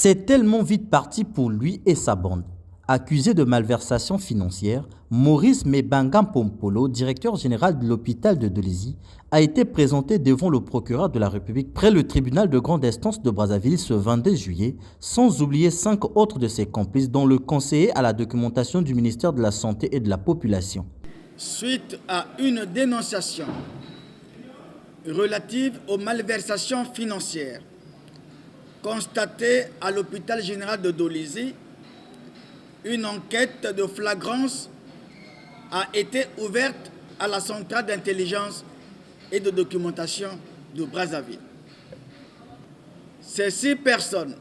C'est tellement vite parti pour lui et sa bande. Accusé de malversation financière, Maurice Mebanga Pompolo, directeur général de l'hôpital de Dolisie, a été présenté devant le procureur de la République près le tribunal de grande instance de Brazzaville ce 22 juillet, sans oublier 5 autres de ses complices, dont le conseiller à la documentation du ministère de la Santé et de la Population. Suite à une dénonciation relative aux malversations financières constatées à l'hôpital général de Dolisie, une enquête de flagrance a été ouverte à la centrale d'intelligence et de documentation de Brazzaville. Ces 6 personnes,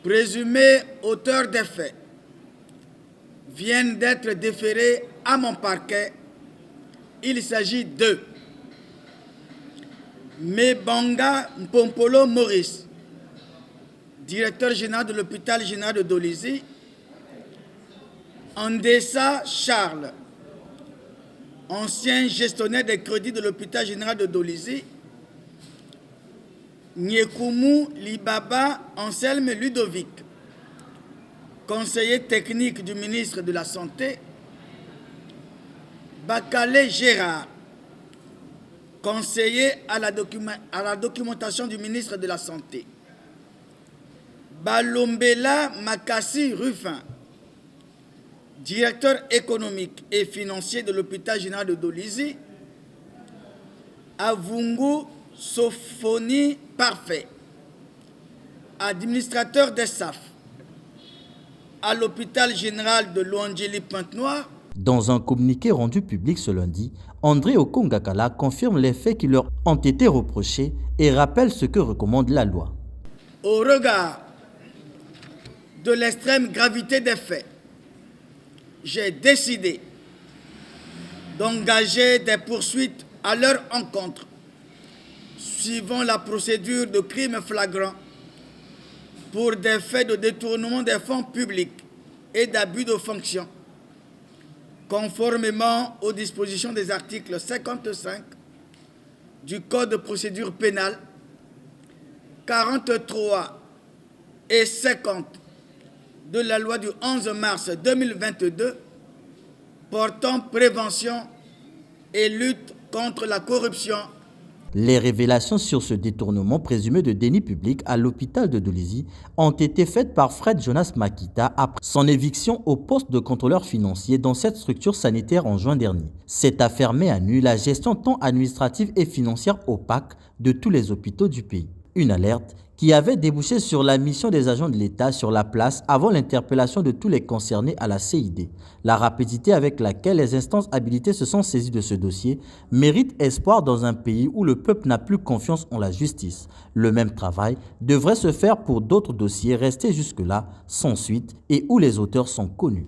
présumées auteurs des faits, viennent d'être déférées à mon parquet. Il s'agit de Mebanga Pompolo Maurice, directeur général de l'hôpital général de Dolisie, Andessa Charles, ancien gestionnaire des crédits de l'hôpital général de Dolisie, Nyekumu Libaba Anselme Ludovic, conseiller technique du ministre de la Santé, Bakale Gérard, conseiller à la documentation du ministre de la Santé, Balombela Makassi Ruffin, directeur économique et financier de l'hôpital général de Dolisie, Avungu Sofoni Parfait, administrateur des SAF à l'hôpital général de Louangéli-Pointe-Noire. Dans un communiqué rendu public ce lundi, André Okongakala confirme les faits qui leur ont été reprochés et rappelle ce que recommande la loi. Au regard de l'extrême gravité des faits, j'ai décidé d'engager des poursuites à leur encontre, suivant la procédure de crime flagrant pour des faits de détournement des fonds publics et d'abus de fonction, conformément aux dispositions des articles 55 du Code de procédure pénale, 43 et 50 de la loi du 11 mars 2022 portant prévention et lutte contre la corruption. Les révélations sur ce détournement présumé de deniers publics à l'hôpital de Dolisie ont été faites par Fred Jonas Makita après son éviction au poste de contrôleur financier dans cette structure sanitaire en juin dernier. Cette affaire met à nu la gestion tant administrative et financière opaque de tous les hôpitaux du pays. Une alerte qui avait débouché sur la mission des agents de l'État sur la place avant l'interpellation de tous les concernés à la CID. La rapidité avec laquelle les instances habilitées se sont saisies de ce dossier mérite espoir dans un pays où le peuple n'a plus confiance en la justice. Le même travail devrait se faire pour d'autres dossiers restés jusque-là sans suite et où les auteurs sont connus.